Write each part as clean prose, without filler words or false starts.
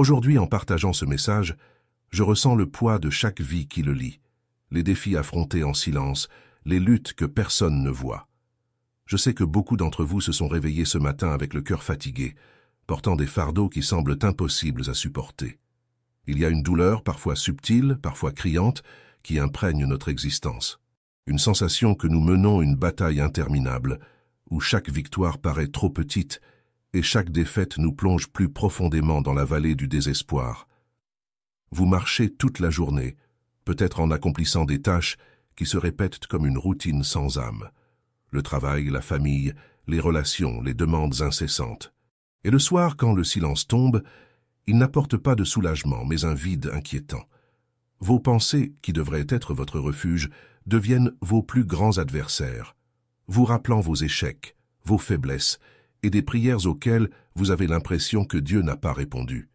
Aujourd'hui, en partageant ce message, je ressens le poids de chaque vie qui le lit, les défis affrontés en silence, les luttes que personne ne voit. Je sais que beaucoup d'entre vous se sont réveillés ce matin avec le cœur fatigué, portant des fardeaux qui semblent impossibles à supporter. Il y a une douleur, parfois subtile, parfois criante, qui imprègne notre existence. Une sensation que nous menons une bataille interminable, où chaque victoire paraît trop petite et chaque défaite nous plonge plus profondément dans la vallée du désespoir. Vous marchez toute la journée, peut-être en accomplissant des tâches qui se répètent comme une routine sans âme. Le travail, la famille, les relations, les demandes incessantes. Et le soir, quand le silence tombe, il n'apporte pas de soulagement, mais un vide inquiétant. Vos pensées, qui devraient être votre refuge, deviennent vos plus grands adversaires, vous rappelant vos échecs, vos faiblesses et des prières auxquelles vous avez l'impression que Dieu n'a pas répondu.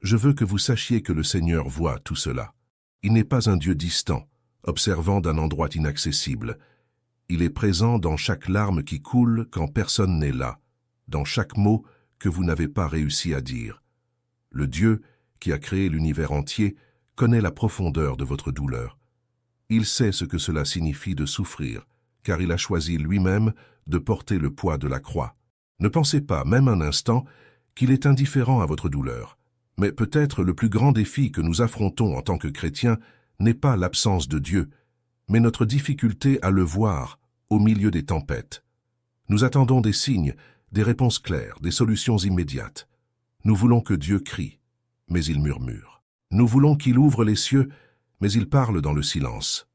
Je veux que vous sachiez que le Seigneur voit tout cela. Il n'est pas un Dieu distant, observant d'un endroit inaccessible. Il est présent dans chaque larme qui coule quand personne n'est là, dans chaque mot que vous n'avez pas réussi à dire. Le Dieu, qui a créé l'univers entier, connaît la profondeur de votre douleur. Il sait ce que cela signifie de souffrir, car il a choisi lui-même de porter le poids de la croix. Ne pensez pas, même un instant, qu'il est indifférent à votre douleur. Mais peut-être le plus grand défi que nous affrontons en tant que chrétiens n'est pas l'absence de Dieu, mais notre difficulté à le voir au milieu des tempêtes. Nous attendons des signes, des réponses claires, des solutions immédiates. Nous voulons que Dieu crie, mais il murmure. Nous voulons qu'il ouvre les cieux, mais il parle dans le silence.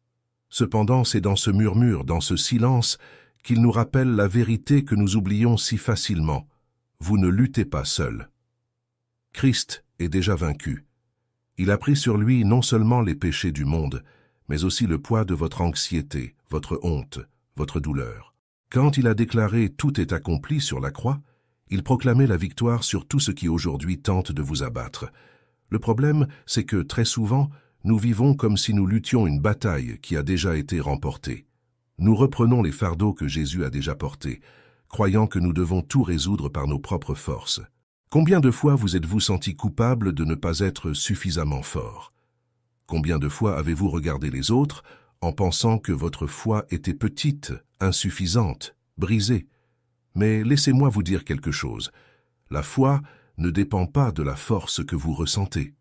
Cependant, c'est dans ce murmure, dans ce silence, qu'il nous rappelle la vérité que nous oublions si facilement. Vous ne luttez pas seul. Christ est déjà vaincu. Il a pris sur lui non seulement les péchés du monde, mais aussi le poids de votre anxiété, votre honte, votre douleur. Quand il a déclaré « tout est accompli » sur la croix, il proclamait la victoire sur tout ce qui aujourd'hui tente de vous abattre. Le problème, c'est que très souvent, nous vivons comme si nous luttions une bataille qui a déjà été remportée. Nous reprenons les fardeaux que Jésus a déjà portés, croyant que nous devons tout résoudre par nos propres forces. Combien de fois vous êtes-vous senti coupable de ne pas être suffisamment fort? Combien de fois avez-vous regardé les autres en pensant que votre foi était petite, insuffisante, brisée? Mais laissez-moi vous dire quelque chose. La foi ne dépend pas de la force que vous ressentez.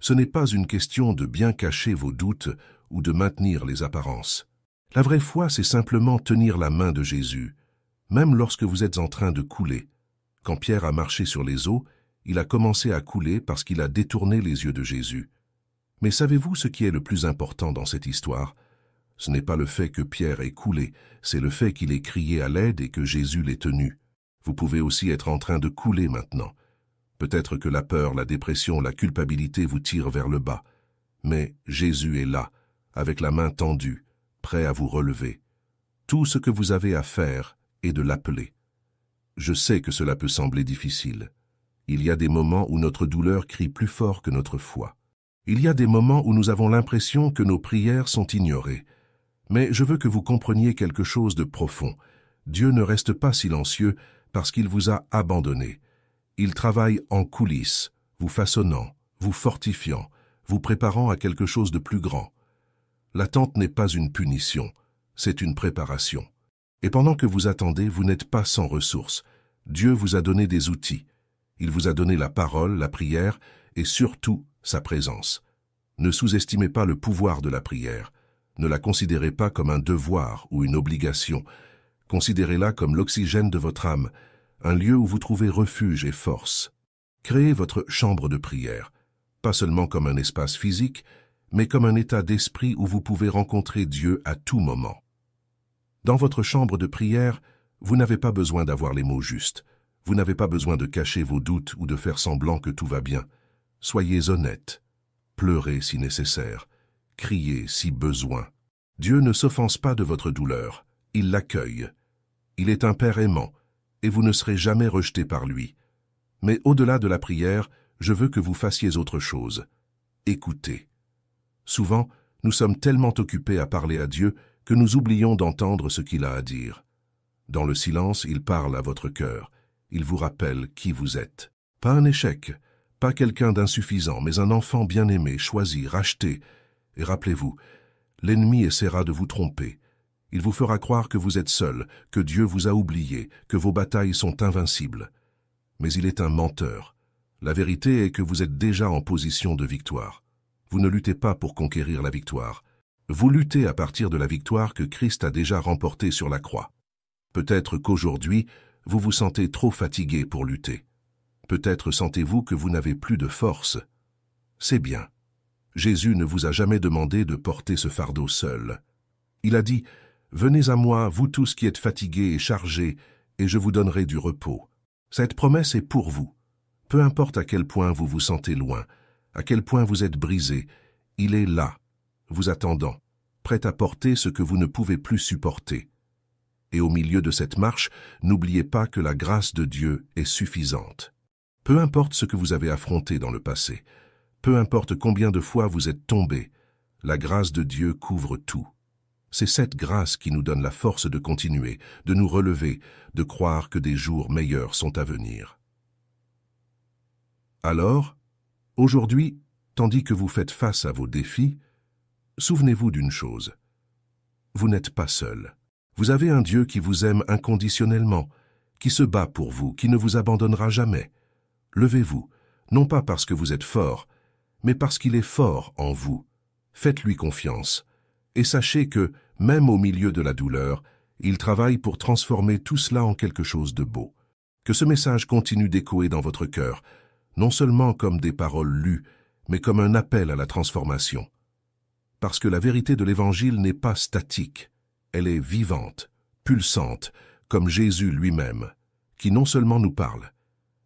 Ce n'est pas une question de bien cacher vos doutes ou de maintenir les apparences. La vraie foi, c'est simplement tenir la main de Jésus, même lorsque vous êtes en train de couler. Quand Pierre a marché sur les eaux, il a commencé à couler parce qu'il a détourné les yeux de Jésus. Mais savez-vous ce qui est le plus important dans cette histoire? Ce n'est pas le fait que Pierre ait coulé, c'est le fait qu'il ait crié à l'aide et que Jésus l'ait tenu. Vous pouvez aussi être en train de couler maintenant. Peut-être que la peur, la dépression, la culpabilité vous tirent vers le bas. Mais Jésus est là, avec la main tendue, prêt à vous relever. Tout ce que vous avez à faire est de l'appeler. Je sais que cela peut sembler difficile. Il y a des moments où notre douleur crie plus fort que notre foi. Il y a des moments où nous avons l'impression que nos prières sont ignorées. Mais je veux que vous compreniez quelque chose de profond. Dieu ne reste pas silencieux parce qu'il vous a abandonné. Il travaille en coulisses, vous façonnant, vous fortifiant, vous préparant à quelque chose de plus grand. L'attente n'est pas une punition, c'est une préparation. Et pendant que vous attendez, vous n'êtes pas sans ressources. Dieu vous a donné des outils. Il vous a donné la parole, la prière et surtout sa présence. Ne sous-estimez pas le pouvoir de la prière. Ne la considérez pas comme un devoir ou une obligation. Considérez-la comme l'oxygène de votre âme, un lieu où vous trouvez refuge et force. Créez votre chambre de prière, pas seulement comme un espace physique, mais comme un état d'esprit où vous pouvez rencontrer Dieu à tout moment. Dans votre chambre de prière, vous n'avez pas besoin d'avoir les mots justes. Vous n'avez pas besoin de cacher vos doutes ou de faire semblant que tout va bien. Soyez honnête. Pleurez si nécessaire. Criez si besoin. Dieu ne s'offense pas de votre douleur. Il l'accueille. Il est un Père aimant, et vous ne serez jamais rejeté par lui. Mais au-delà de la prière, je veux que vous fassiez autre chose. Écoutez. Souvent, nous sommes tellement occupés à parler à Dieu que nous oublions d'entendre ce qu'il a à dire. Dans le silence, il parle à votre cœur. Il vous rappelle qui vous êtes. Pas un échec, Pas quelqu'un d'insuffisant, mais un enfant bien-aimé, choisi, racheté. Et rappelez-vous, l'ennemi essaiera de vous tromper. Il vous fera croire que vous êtes seul, que Dieu vous a oublié, que vos batailles sont invincibles. Mais il est un menteur. La vérité est que vous êtes déjà en position de victoire. Vous ne luttez pas pour conquérir la victoire. Vous luttez à partir de la victoire que Christ a déjà remportée sur la croix. Peut-être qu'aujourd'hui, vous vous sentez trop fatigué pour lutter. Peut-être sentez-vous que vous n'avez plus de force. C'est bien. Jésus ne vous a jamais demandé de porter ce fardeau seul. Il a dit « Venez à moi, vous tous qui êtes fatigués et chargés, et je vous donnerai du repos. » Cette promesse est pour vous. Peu importe à quel point vous vous sentez loin, à quel point vous êtes brisé, il est là, vous attendant, prêt à porter ce que vous ne pouvez plus supporter. Et au milieu de cette marche, n'oubliez pas que la grâce de Dieu est suffisante. Peu importe ce que vous avez affronté dans le passé, peu importe combien de fois vous êtes tombé, la grâce de Dieu couvre tout. C'est cette grâce qui nous donne la force de continuer, de nous relever, de croire que des jours meilleurs sont à venir. Alors, aujourd'hui, tandis que vous faites face à vos défis, souvenez-vous d'une chose. Vous n'êtes pas seul. Vous avez un Dieu qui vous aime inconditionnellement, qui se bat pour vous, qui ne vous abandonnera jamais. Levez-vous, non pas parce que vous êtes fort, mais parce qu'il est fort en vous. Faites-lui confiance. Et sachez que, même au milieu de la douleur, il travaille pour transformer tout cela en quelque chose de beau. Que ce message continue d'échoer dans votre cœur, non seulement comme des paroles lues, mais comme un appel à la transformation. Parce que la vérité de l'Évangile n'est pas statique, elle est vivante, pulsante, comme Jésus lui-même, qui non seulement nous parle,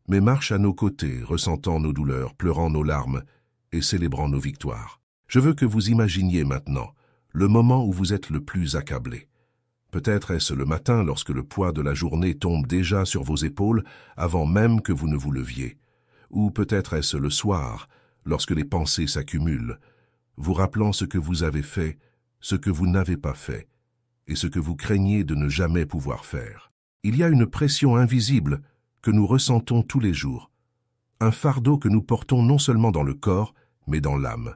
mais marche à nos côtés, ressentant nos douleurs, pleurant nos larmes et célébrant nos victoires. Je veux que vous imaginiez maintenant le moment où vous êtes le plus accablé. Peut-être est-ce le matin lorsque le poids de la journée tombe déjà sur vos épaules avant même que vous ne vous leviez. Ou peut-être est-ce le soir, lorsque les pensées s'accumulent, vous rappelant ce que vous avez fait, ce que vous n'avez pas fait, et ce que vous craignez de ne jamais pouvoir faire. Il y a une pression invisible que nous ressentons tous les jours, un fardeau que nous portons non seulement dans le corps, mais dans l'âme.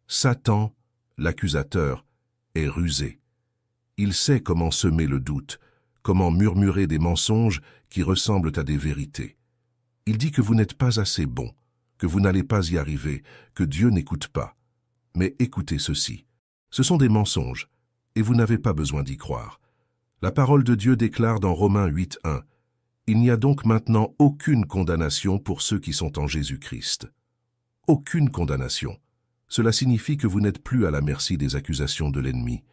Satan, l'accusateur, est rusé. Il sait comment semer le doute, comment murmurer des mensonges qui ressemblent à des vérités. Il dit que vous n'êtes pas assez bon, que vous n'allez pas y arriver, que Dieu n'écoute pas. Mais écoutez ceci. Ce sont des mensonges, et vous n'avez pas besoin d'y croire. La parole de Dieu déclare dans Romains 8:1 « Il n'y a donc maintenant aucune condamnation pour ceux qui sont en Jésus-Christ. » Aucune condamnation. Cela signifie que vous n'êtes plus à la merci des accusations de l'ennemi.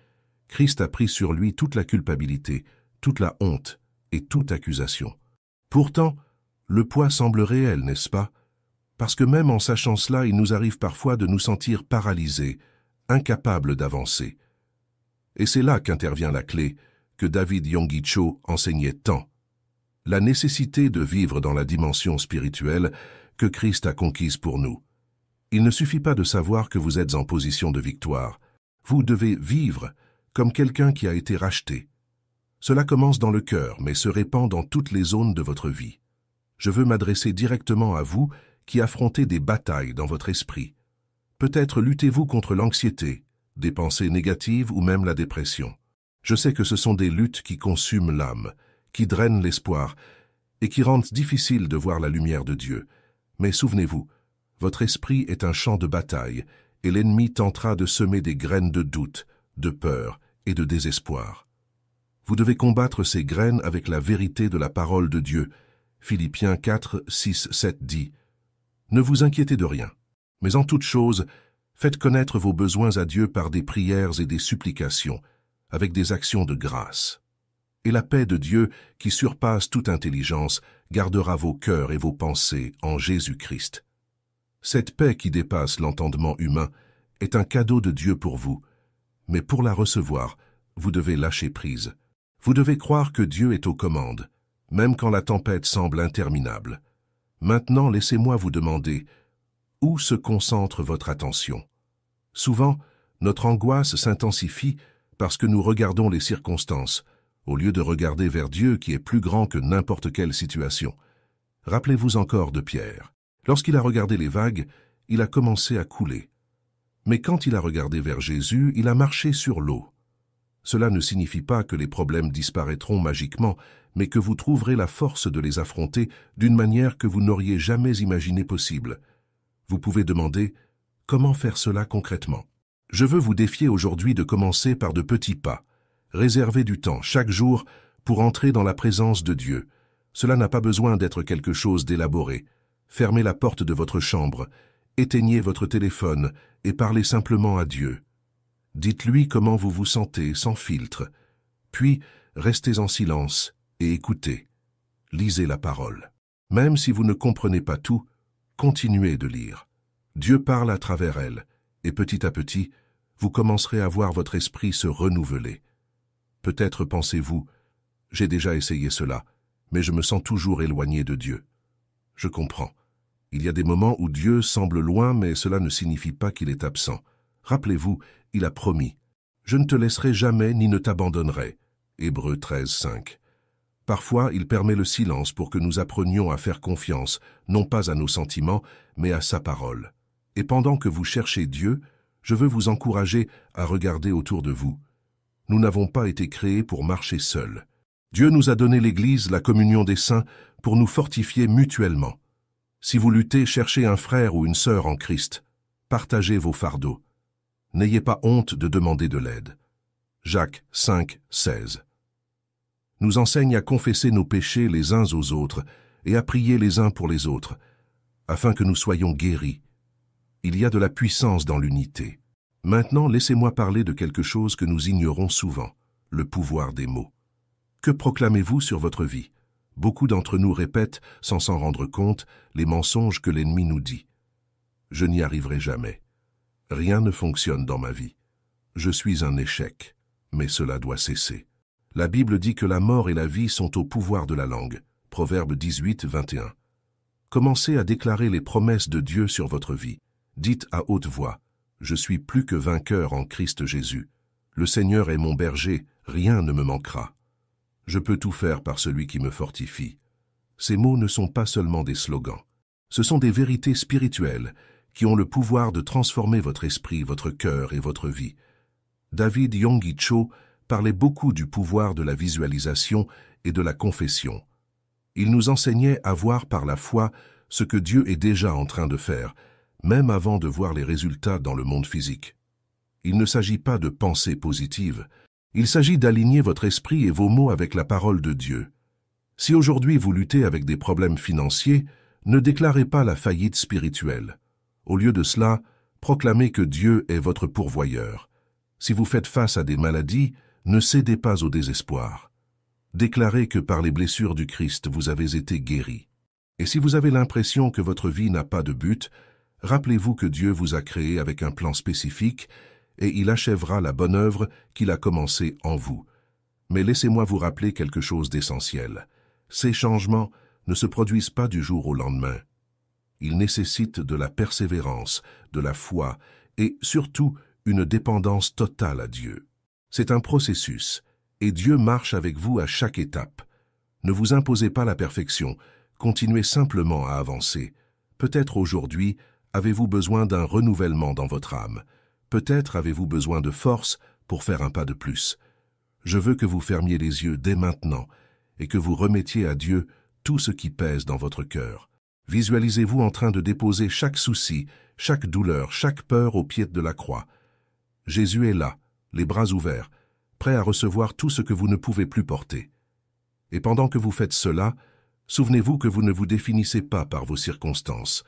Christ a pris sur lui toute la culpabilité, toute la honte et toute accusation. Pourtant, le poids semble réel, n'est-ce pas? Parce que même en sachant cela, il nous arrive parfois de nous sentir paralysés, incapables d'avancer. Et c'est là qu'intervient la clé que David Yonggi Cho enseignait tant. La nécessité de vivre dans la dimension spirituelle que Christ a conquise pour nous. Il ne suffit pas de savoir que vous êtes en position de victoire. Vous devez vivre comme quelqu'un qui a été racheté. Cela commence dans le cœur, mais se répand dans toutes les zones de votre vie. Je veux m'adresser directement à vous qui affrontez des batailles dans votre esprit. Peut-être luttez-vous contre l'anxiété, des pensées négatives ou même la dépression. Je sais que ce sont des luttes qui consument l'âme, qui drainent l'espoir et qui rendent difficile de voir la lumière de Dieu. Mais souvenez-vous, votre esprit est un champ de bataille et l'ennemi tentera de semer des graines de doute, de peur et de désespoir. Vous devez combattre ces graines avec la vérité de la parole de Dieu. Philippiens 4, 6, 7 dit « Ne vous inquiétez de rien, mais en toute chose, faites connaître vos besoins à Dieu par des prières et des supplications, avec des actions de grâce. Et la paix de Dieu, qui surpasse toute intelligence, gardera vos cœurs et vos pensées en Jésus-Christ. » Cette paix qui dépasse l'entendement humain est un cadeau de Dieu pour vous, mais pour la recevoir, vous devez lâcher prise. Vous devez croire que Dieu est aux commandes, même quand la tempête semble interminable. Maintenant, laissez-moi vous demander, où se concentre votre attention? Souvent, notre angoisse s'intensifie parce que nous regardons les circonstances, au lieu de regarder vers Dieu qui est plus grand que n'importe quelle situation. Rappelez-vous encore de Pierre. Lorsqu'il a regardé les vagues, il a commencé à couler. Mais quand il a regardé vers Jésus, il a marché sur l'eau. Cela ne signifie pas que les problèmes disparaîtront magiquement, mais que vous trouverez la force de les affronter d'une manière que vous n'auriez jamais imaginé possible. Vous pouvez demander « Comment faire cela concrètement ?» Je veux vous défier aujourd'hui de commencer par de petits pas. Réservez du temps, chaque jour, pour entrer dans la présence de Dieu. Cela n'a pas besoin d'être quelque chose d'élaboré. Fermez la porte de votre chambre, éteignez votre téléphone et parlez simplement à Dieu. Dites-lui comment vous vous sentez, sans filtre. Puis, restez en silence et écoutez. Lisez la parole. Même si vous ne comprenez pas tout, continuez de lire. Dieu parle à travers elle, et petit à petit, vous commencerez à voir votre esprit se renouveler. Peut-être pensez-vous, « J'ai déjà essayé cela, mais je me sens toujours éloigné de Dieu. » Je comprends. Il y a des moments où Dieu semble loin, mais cela ne signifie pas qu'il est absent. Rappelez-vous, il a promis, « Je ne te laisserai jamais ni ne t'abandonnerai. » Hébreux 13, 5. Parfois, il permet le silence pour que nous apprenions à faire confiance, non pas à nos sentiments, mais à sa parole. Et pendant que vous cherchez Dieu, je veux vous encourager à regarder autour de vous. Nous n'avons pas été créés pour marcher seuls. Dieu nous a donné l'Église, la communion des saints, pour nous fortifier mutuellement. Si vous luttez, cherchez un frère ou une sœur en Christ. Partagez vos fardeaux. N'ayez pas honte de demander de l'aide. Jacques 5, 16. Nous enseigne à confesser nos péchés les uns aux autres et à prier les uns pour les autres, afin que nous soyons guéris. Il y a de la puissance dans l'unité. Maintenant, laissez-moi parler de quelque chose que nous ignorons souvent, le pouvoir des mots. Que proclamez-vous sur votre vie? Beaucoup d'entre nous répètent, sans s'en rendre compte, les mensonges que l'ennemi nous dit. Je n'y arriverai jamais. Rien ne fonctionne dans ma vie. Je suis un échec, mais cela doit cesser. La Bible dit que la mort et la vie sont au pouvoir de la langue. Proverbe 18, 21. Commencez à déclarer les promesses de Dieu sur votre vie. Dites à haute voix, « Je suis plus que vainqueur en Christ Jésus. Le Seigneur est mon berger, rien ne me manquera. Je peux tout faire par celui qui me fortifie. » Ces mots ne sont pas seulement des slogans. Ce sont des vérités spirituelles qui ont le pouvoir de transformer votre esprit, votre cœur et votre vie. David Yonggi Cho parlait beaucoup du pouvoir de la visualisation et de la confession. Il nous enseignait à voir par la foi ce que Dieu est déjà en train de faire, même avant de voir les résultats dans le monde physique. Il ne s'agit pas de pensée positive. Il s'agit d'aligner votre esprit et vos mots avec la parole de Dieu. Si aujourd'hui vous luttez avec des problèmes financiers, ne déclarez pas la faillite spirituelle. Au lieu de cela, proclamez que Dieu est votre pourvoyeur. Si vous faites face à des maladies, ne cédez pas au désespoir. Déclarez que par les blessures du Christ, vous avez été guéris. Et si vous avez l'impression que votre vie n'a pas de but, rappelez-vous que Dieu vous a créé avec un plan spécifique et il achèvera la bonne œuvre qu'il a commencée en vous. Mais laissez-moi vous rappeler quelque chose d'essentiel. Ces changements ne se produisent pas du jour au lendemain. Ils nécessitent de la persévérance, de la foi et surtout une dépendance totale à Dieu. C'est un processus et Dieu marche avec vous à chaque étape. Ne vous imposez pas la perfection, continuez simplement à avancer. Peut-être aujourd'hui, avez-vous besoin d'un renouvellement dans votre âme. Peut-être avez-vous besoin de force pour faire un pas de plus. Je veux que vous fermiez les yeux dès maintenant et que vous remettiez à Dieu tout ce qui pèse dans votre cœur. Visualisez-vous en train de déposer chaque souci, chaque douleur, chaque peur au pied de la croix. Jésus est là, les bras ouverts, prêt à recevoir tout ce que vous ne pouvez plus porter. Et pendant que vous faites cela, souvenez-vous que vous ne vous définissez pas par vos circonstances.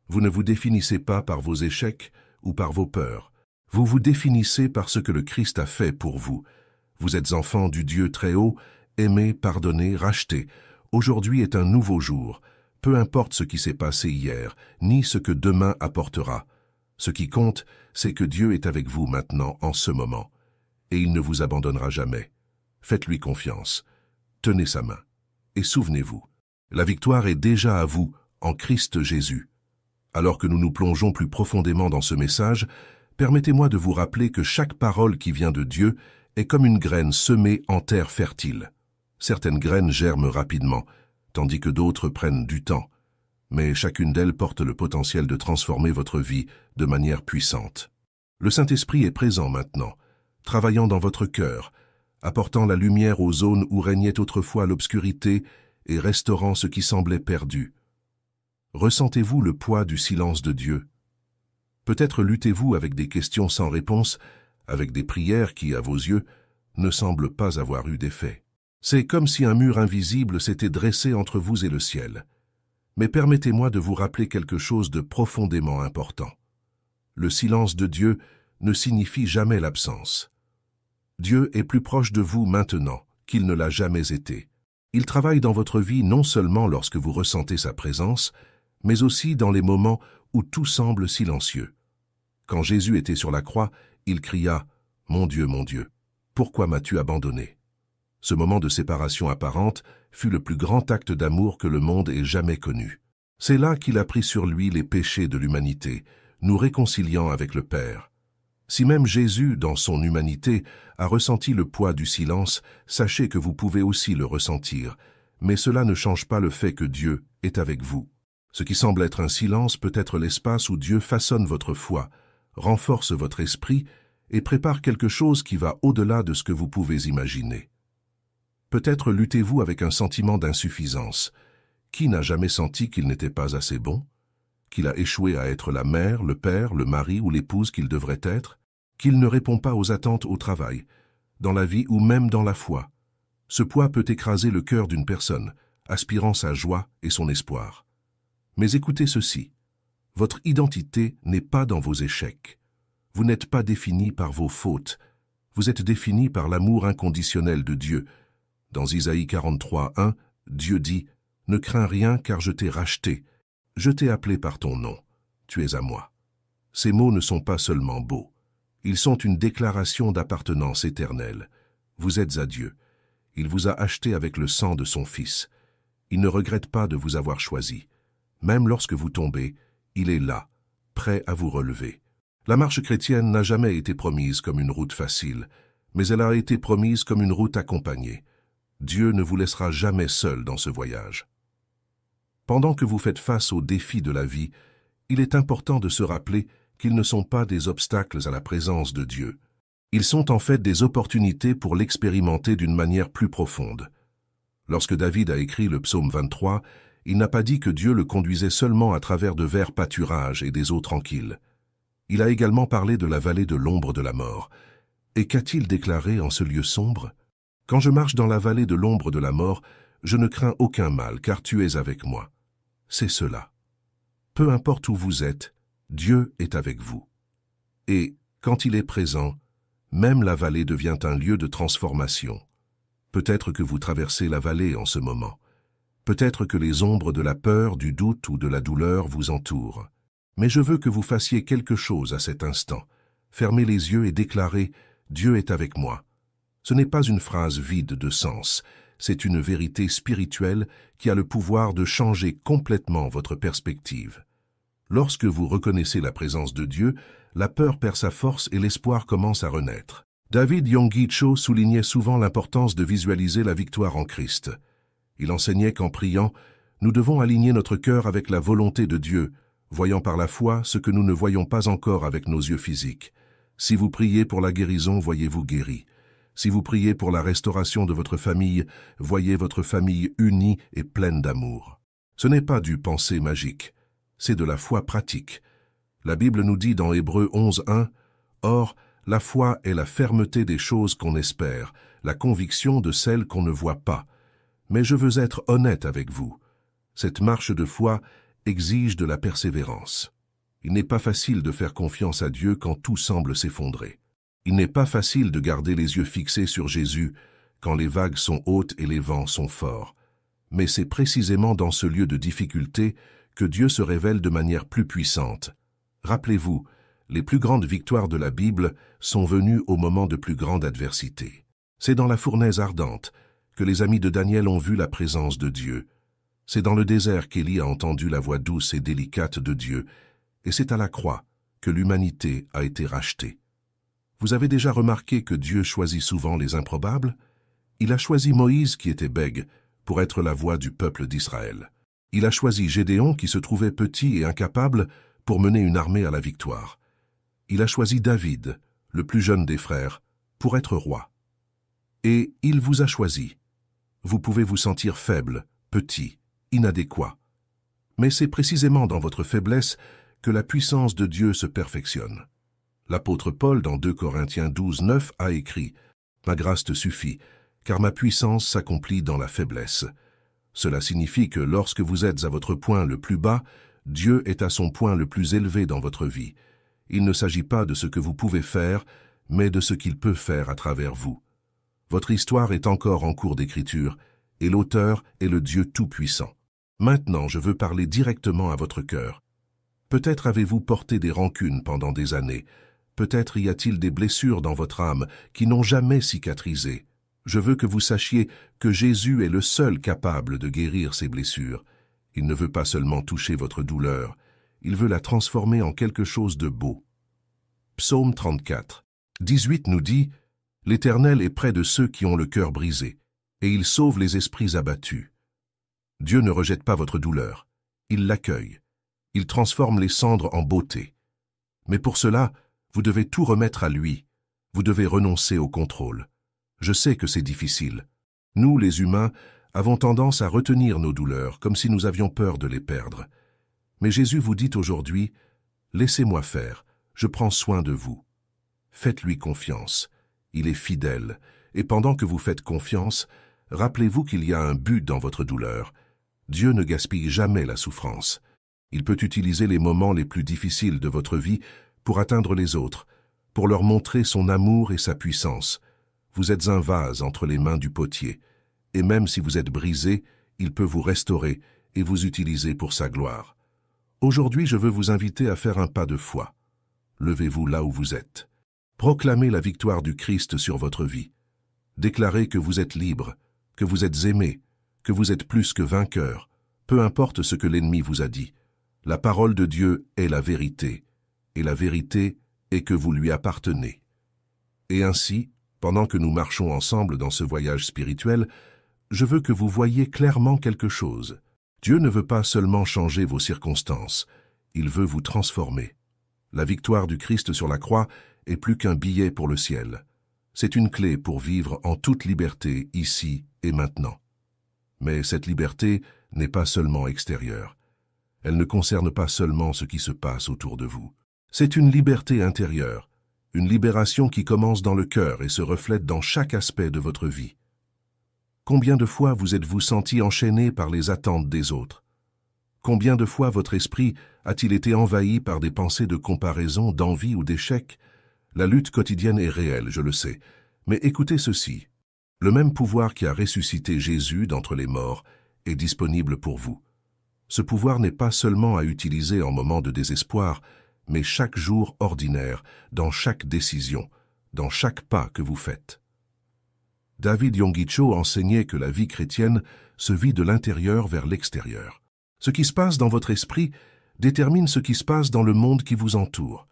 Vous ne vous définissez pas par vos échecs ou par vos peurs. Vous vous définissez par ce que le Christ a fait pour vous. Vous êtes enfant du Dieu très haut, aimé, pardonné, racheté. Aujourd'hui est un nouveau jour. Peu importe ce qui s'est passé hier, ni ce que demain apportera. Ce qui compte, c'est que Dieu est avec vous maintenant, en ce moment. Et il ne vous abandonnera jamais. Faites-lui confiance. Tenez sa main. Et souvenez-vous, la victoire est déjà à vous, en Christ Jésus. Alors que nous nous plongeons plus profondément dans ce message, permettez-moi de vous rappeler que chaque parole qui vient de Dieu est comme une graine semée en terre fertile. Certaines graines germent rapidement, tandis que d'autres prennent du temps. mais chacune d'elles porte le potentiel de transformer votre vie de manière puissante. Le Saint-Esprit est présent maintenant, travaillant dans votre cœur, apportant la lumière aux zones où régnait autrefois l'obscurité et restaurant ce qui semblait perdu. Ressentez-vous le poids du silence de Dieu? Peut-être luttez-vous avec des questions sans réponse, avec des prières qui, à vos yeux, ne semblent pas avoir eu d'effet. C'est comme si un mur invisible s'était dressé entre vous et le ciel. Mais permettez-moi de vous rappeler quelque chose de profondément important. Le silence de Dieu ne signifie jamais l'absence. Dieu est plus proche de vous maintenant qu'il ne l'a jamais été. Il travaille dans votre vie non seulement lorsque vous ressentez sa présence, mais aussi dans les moments où tout semble silencieux. Quand Jésus était sur la croix, il cria « Mon Dieu, pourquoi m'as-tu abandonné ?» Ce moment de séparation apparente fut le plus grand acte d'amour que le monde ait jamais connu. C'est là qu'il a pris sur lui les péchés de l'humanité, nous réconciliant avec le Père. Si même Jésus, dans son humanité, a ressenti le poids du silence, sachez que vous pouvez aussi le ressentir, mais cela ne change pas le fait que Dieu est avec vous. Ce qui semble être un silence peut être l'espace où Dieu façonne votre foi, renforce votre esprit et prépare quelque chose qui va au-delà de ce que vous pouvez imaginer. Peut-être luttez-vous avec un sentiment d'insuffisance. Qui n'a jamais senti qu'il n'était pas assez bon? Qu'il a échoué à être la mère, le père, le mari ou l'épouse qu'il devrait être? Qu'il ne répond pas aux attentes au travail, dans la vie ou même dans la foi? Ce poids peut écraser le cœur d'une personne, aspirant sa joie et son espoir. Mais écoutez ceci. Votre identité n'est pas dans vos échecs. Vous n'êtes pas défini par vos fautes. Vous êtes défini par l'amour inconditionnel de Dieu. Dans Isaïe 43:1, Dieu dit « Ne crains rien car je t'ai racheté. Je t'ai appelé par ton nom. Tu es à moi. » Ces mots ne sont pas seulement beaux. Ils sont une déclaration d'appartenance éternelle. Vous êtes à Dieu. Il vous a acheté avec le sang de son Fils. Il ne regrette pas de vous avoir choisi. Même lorsque vous tombez, il est là, prêt à vous relever. La marche chrétienne n'a jamais été promise comme une route facile, mais elle a été promise comme une route accompagnée. Dieu ne vous laissera jamais seul dans ce voyage. Pendant que vous faites face aux défis de la vie, il est important de se rappeler qu'ils ne sont pas des obstacles à la présence de Dieu. Ils sont en fait des opportunités pour l'expérimenter d'une manière plus profonde. Lorsque David a écrit le psaume 23, il n'a pas dit que Dieu le conduisait seulement à travers de verts pâturages et des eaux tranquilles. Il a également parlé de la vallée de l'ombre de la mort. Et qu'a-t-il déclaré en ce lieu sombre? « Quand je marche dans la vallée de l'ombre de la mort, je ne crains aucun mal, car tu es avec moi. » C'est cela. Peu importe où vous êtes, Dieu est avec vous. Et, quand il est présent, même la vallée devient un lieu de transformation. Peut-être que vous traversez la vallée en ce moment. Peut-être que les ombres de la peur, du doute ou de la douleur vous entourent. Mais je veux que vous fassiez quelque chose à cet instant. Fermez les yeux et déclarez « Dieu est avec moi ». Ce n'est pas une phrase vide de sens, c'est une vérité spirituelle qui a le pouvoir de changer complètement votre perspective. Lorsque vous reconnaissez la présence de Dieu, la peur perd sa force et l'espoir commence à renaître. David Yonggi Cho soulignait souvent l'importance de visualiser la victoire en Christ. Il enseignait qu'en priant, nous devons aligner notre cœur avec la volonté de Dieu, voyant par la foi ce que nous ne voyons pas encore avec nos yeux physiques. Si vous priez pour la guérison, voyez-vous guéri. Si vous priez pour la restauration de votre famille, voyez votre famille unie et pleine d'amour. Ce n'est pas du penser magique, c'est de la foi pratique. La Bible nous dit dans Hébreux 11:1, « Or, la foi est la fermeté des choses qu'on espère, la conviction de celles qu'on ne voit pas. Mais je veux être honnête avec vous. Cette marche de foi exige de la persévérance. Il n'est pas facile de faire confiance à Dieu quand tout semble s'effondrer. Il n'est pas facile de garder les yeux fixés sur Jésus quand les vagues sont hautes et les vents sont forts. Mais c'est précisément dans ce lieu de difficulté que Dieu se révèle de manière plus puissante. Rappelez-vous, les plus grandes victoires de la Bible sont venues au moment de plus grande adversité. C'est dans la fournaise ardente que les amis de Daniel ont vu la présence de Dieu. C'est dans le désert qu'Élie a entendu la voix douce et délicate de Dieu, et c'est à la croix que l'humanité a été rachetée. Vous avez déjà remarqué que Dieu choisit souvent les improbables? Il a choisi Moïse qui était bègue pour être la voix du peuple d'Israël. Il a choisi Gédéon, qui se trouvait petit et incapable, pour mener une armée à la victoire. Il a choisi David, le plus jeune des frères, pour être roi. Et il vous a choisi. Vous pouvez vous sentir faible, petit, inadéquat. Mais c'est précisément dans votre faiblesse que la puissance de Dieu se perfectionne. L'apôtre Paul, dans 2 Corinthiens 12, 9, a écrit « Ma grâce te suffit, car ma puissance s'accomplit dans la faiblesse ». Cela signifie que lorsque vous êtes à votre point le plus bas, Dieu est à son point le plus élevé dans votre vie. Il ne s'agit pas de ce que vous pouvez faire, mais de ce qu'il peut faire à travers vous. Votre histoire est encore en cours d'écriture, et l'auteur est le Dieu Tout-Puissant. Maintenant, je veux parler directement à votre cœur. Peut-être avez-vous porté des rancunes pendant des années. Peut-être y a-t-il des blessures dans votre âme qui n'ont jamais cicatrisé. Je veux que vous sachiez que Jésus est le seul capable de guérir ces blessures. Il ne veut pas seulement toucher votre douleur, il veut la transformer en quelque chose de beau. Psaume 34, 18 nous dit « L'Éternel est près de ceux qui ont le cœur brisé, et il sauve les esprits abattus. » Dieu ne rejette pas votre douleur, il l'accueille. Il transforme les cendres en beauté. Mais pour cela, vous devez tout remettre à lui. Vous devez renoncer au contrôle. Je sais que c'est difficile. Nous, les humains, avons tendance à retenir nos douleurs, comme si nous avions peur de les perdre. Mais Jésus vous dit aujourd'hui, « Laissez-moi faire, je prends soin de vous. » Faites-lui confiance. Il est fidèle. Et pendant que vous faites confiance, rappelez-vous qu'il y a un but dans votre douleur. Dieu ne gaspille jamais la souffrance. Il peut utiliser les moments les plus difficiles de votre vie pour atteindre les autres, pour leur montrer son amour et sa puissance. Vous êtes un vase entre les mains du potier, et même si vous êtes brisé, il peut vous restaurer et vous utiliser pour sa gloire. Aujourd'hui, je veux vous inviter à faire un pas de foi. Levez-vous là où vous êtes. Proclamez la victoire du Christ sur votre vie. Déclarez que vous êtes libre, que vous êtes aimé, que vous êtes plus que vainqueur, peu importe ce que l'ennemi vous a dit. La parole de Dieu est la vérité, et la vérité est que vous lui appartenez. Et ainsi, pendant que nous marchons ensemble dans ce voyage spirituel, je veux que vous voyiez clairement quelque chose. Dieu ne veut pas seulement changer vos circonstances, il veut vous transformer. La victoire du Christ sur la croix est plus qu'un billet pour le ciel. C'est une clé pour vivre en toute liberté ici et maintenant. Mais cette liberté n'est pas seulement extérieure. Elle ne concerne pas seulement ce qui se passe autour de vous. C'est une liberté intérieure, une libération qui commence dans le cœur et se reflète dans chaque aspect de votre vie. Combien de fois vous êtes-vous senti enchaîné par les attentes des autres? Combien de fois votre esprit a-t-il été envahi par des pensées de comparaison, d'envie ou d'échec? La lutte quotidienne est réelle, je le sais. Mais écoutez ceci. Le même pouvoir qui a ressuscité Jésus d'entre les morts est disponible pour vous. Ce pouvoir n'est pas seulement à utiliser en moment de désespoir, mais chaque jour ordinaire, dans chaque décision, dans chaque pas que vous faites. David Yonggi-Cho enseignait que la vie chrétienne se vit de l'intérieur vers l'extérieur. Ce qui se passe dans votre esprit détermine ce qui se passe dans le monde qui vous entoure.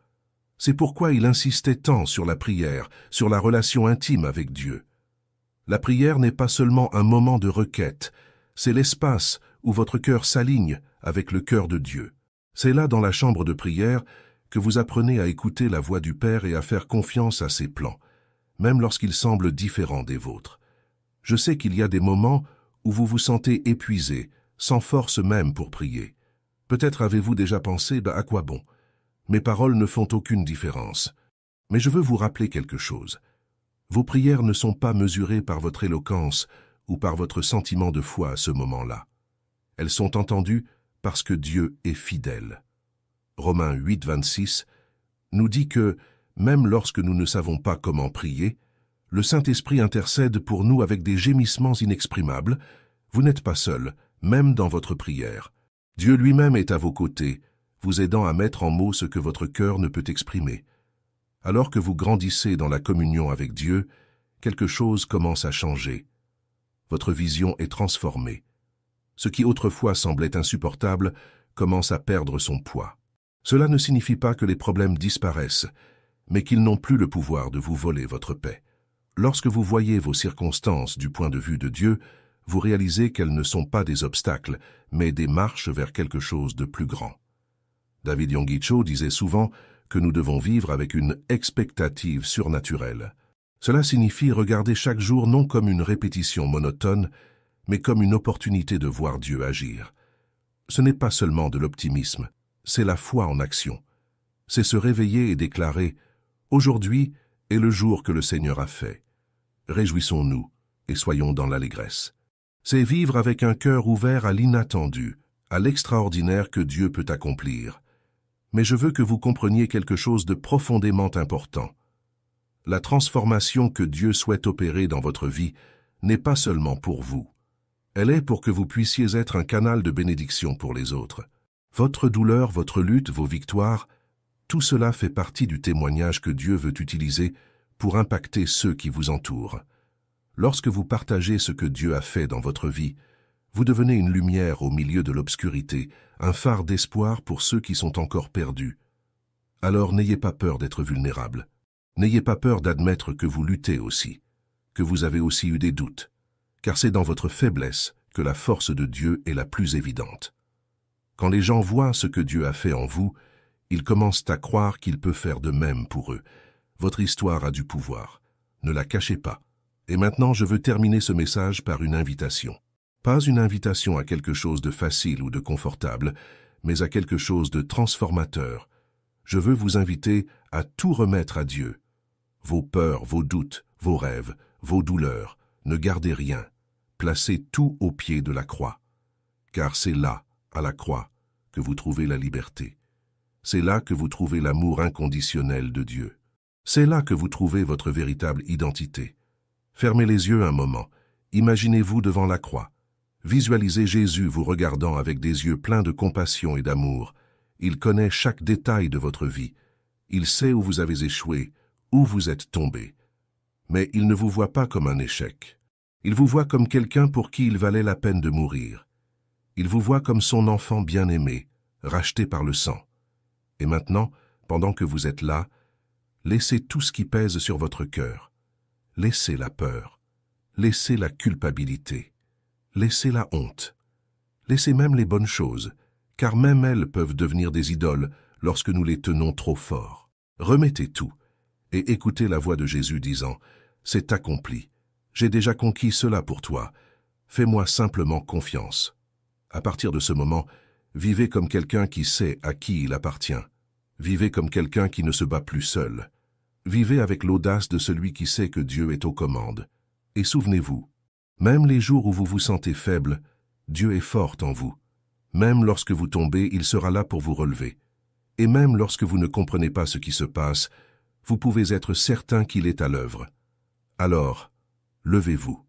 C'est pourquoi il insistait tant sur la prière, sur la relation intime avec Dieu. La prière n'est pas seulement un moment de requête, c'est l'espace où votre cœur s'aligne avec le cœur de Dieu. C'est là, dans la chambre de prière, que vous apprenez à écouter la voix du Père et à faire confiance à ses plans, même lorsqu'ils semblent différents des vôtres. Je sais qu'il y a des moments où vous vous sentez épuisé, sans force même pour prier. Peut-être avez-vous déjà pensé, à quoi bon? Mes paroles ne font aucune différence. Mais je veux vous rappeler quelque chose. Vos prières ne sont pas mesurées par votre éloquence ou par votre sentiment de foi à ce moment-là. Elles sont entendues parce que Dieu est fidèle. Romains 8, 26 nous dit que, même lorsque nous ne savons pas comment prier, le Saint-Esprit intercède pour nous avec des gémissements inexprimables. Vous n'êtes pas seul, même dans votre prière. Dieu lui-même est à vos côtés, vous aidant à mettre en mots ce que votre cœur ne peut exprimer. Alors que vous grandissez dans la communion avec Dieu, quelque chose commence à changer. Votre vision est transformée. Ce qui autrefois semblait insupportable commence à perdre son poids. Cela ne signifie pas que les problèmes disparaissent, mais qu'ils n'ont plus le pouvoir de vous voler votre paix. Lorsque vous voyez vos circonstances du point de vue de Dieu, vous réalisez qu'elles ne sont pas des obstacles, mais des marches vers quelque chose de plus grand. David Yonggi disait souvent que nous devons vivre avec une expectative surnaturelle. Cela signifie regarder chaque jour non comme une répétition monotone, mais comme une opportunité de voir Dieu agir. Ce n'est pas seulement de l'optimisme, c'est la foi en action. C'est se réveiller et déclarer « Aujourd'hui est le jour que le Seigneur a fait. Réjouissons-nous et soyons dans l'allégresse. » C'est vivre avec un cœur ouvert à l'inattendu, à l'extraordinaire que Dieu peut accomplir. Mais je veux que vous compreniez quelque chose de profondément important. La transformation que Dieu souhaite opérer dans votre vie n'est pas seulement pour vous. Elle est pour que vous puissiez être un canal de bénédiction pour les autres. Votre douleur, votre lutte, vos victoires, tout cela fait partie du témoignage que Dieu veut utiliser pour impacter ceux qui vous entourent. Lorsque vous partagez ce que Dieu a fait dans votre vie, vous devenez une lumière au milieu de l'obscurité, un phare d'espoir pour ceux qui sont encore perdus. Alors n'ayez pas peur d'être vulnérable. N'ayez pas peur d'admettre que vous luttez aussi, que vous avez aussi eu des doutes, car c'est dans votre faiblesse que la force de Dieu est la plus évidente. Quand les gens voient ce que Dieu a fait en vous, ils commencent à croire qu'il peut faire de même pour eux. Votre histoire a du pouvoir. Ne la cachez pas. Et maintenant, je veux terminer ce message par une invitation. Pas une invitation à quelque chose de facile ou de confortable, mais à quelque chose de transformateur. Je veux vous inviter à tout remettre à Dieu. Vos peurs, vos doutes, vos rêves, vos douleurs, ne gardez rien. Placez tout au pied de la croix. Car c'est là, à la croix, que vous trouvez la liberté. C'est là que vous trouvez l'amour inconditionnel de Dieu. C'est là que vous trouvez votre véritable identité. Fermez les yeux un moment. Imaginez-vous devant la croix. Visualisez Jésus vous regardant avec des yeux pleins de compassion et d'amour. Il connaît chaque détail de votre vie. Il sait où vous avez échoué, où vous êtes tombé. Mais il ne vous voit pas comme un échec. Il vous voit comme quelqu'un pour qui il valait la peine de mourir. Il vous voit comme son enfant bien-aimé, racheté par le sang. Et maintenant, pendant que vous êtes là, laissez tout ce qui pèse sur votre cœur. Laissez la peur. Laissez la culpabilité. Laissez la honte. Laissez même les bonnes choses, car même elles peuvent devenir des idoles lorsque nous les tenons trop fort. Remettez tout et écoutez la voix de Jésus disant « C'est accompli. J'ai déjà conquis cela pour toi. Fais-moi simplement confiance. » À partir de ce moment, vivez comme quelqu'un qui sait à qui il appartient. Vivez comme quelqu'un qui ne se bat plus seul. Vivez avec l'audace de celui qui sait que Dieu est aux commandes. Et souvenez-vous, même les jours où vous vous sentez faible, Dieu est fort en vous. Même lorsque vous tombez, il sera là pour vous relever. Et même lorsque vous ne comprenez pas ce qui se passe, vous pouvez être certain qu'il est à l'œuvre. Alors, levez-vous.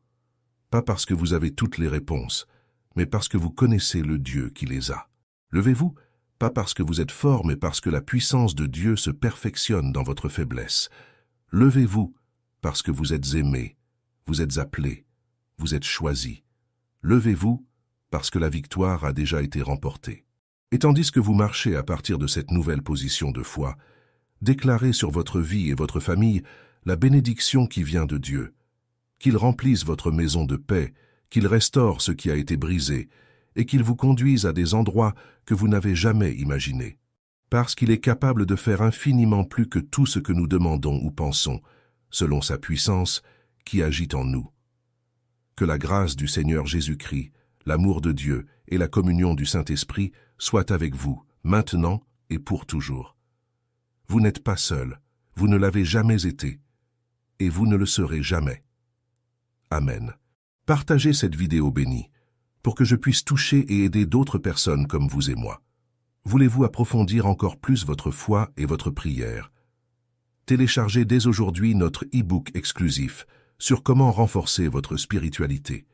Pas parce que vous avez toutes les réponses, mais parce que vous connaissez le Dieu qui les a. Levez-vous, pas parce que vous êtes fort, mais parce que la puissance de Dieu se perfectionne dans votre faiblesse. Levez-vous, parce que vous êtes aimé, vous êtes appelé, vous êtes choisi. Levez-vous, parce que la victoire a déjà été remportée. Et tandis que vous marchez à partir de cette nouvelle position de foi, déclarez sur votre vie et votre famille la bénédiction qui vient de Dieu, qu'il remplisse votre maison de paix, qu'il restaure ce qui a été brisé, et qu'il vous conduise à des endroits que vous n'avez jamais imaginés, parce qu'il est capable de faire infiniment plus que tout ce que nous demandons ou pensons, selon sa puissance qui agit en nous. Que la grâce du Seigneur Jésus-Christ, l'amour de Dieu et la communion du Saint-Esprit soient avec vous, maintenant et pour toujours. Vous n'êtes pas seul, vous ne l'avez jamais été, et vous ne le serez jamais. Amen. Partagez cette vidéo bénie, pour que je puisse toucher et aider d'autres personnes comme vous et moi. Voulez-vous approfondir encore plus votre foi et votre prière? Téléchargez dès aujourd'hui notre e-book exclusif sur comment renforcer votre spiritualité.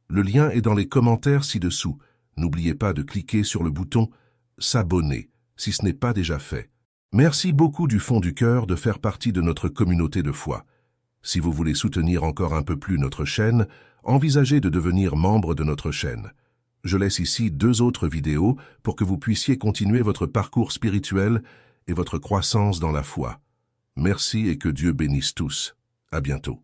Le lien est dans les commentaires ci-dessous. N'oubliez pas de cliquer sur le bouton « S'abonner » si ce n'est pas déjà fait. Merci beaucoup du fond du cœur de faire partie de notre communauté de foi. Si vous voulez soutenir encore un peu plus notre chaîne, envisagez de devenir membre de notre chaîne. Je laisse ici 2 autres vidéos pour que vous puissiez continuer votre parcours spirituel et votre croissance dans la foi. Merci et que Dieu bénisse tous. À bientôt.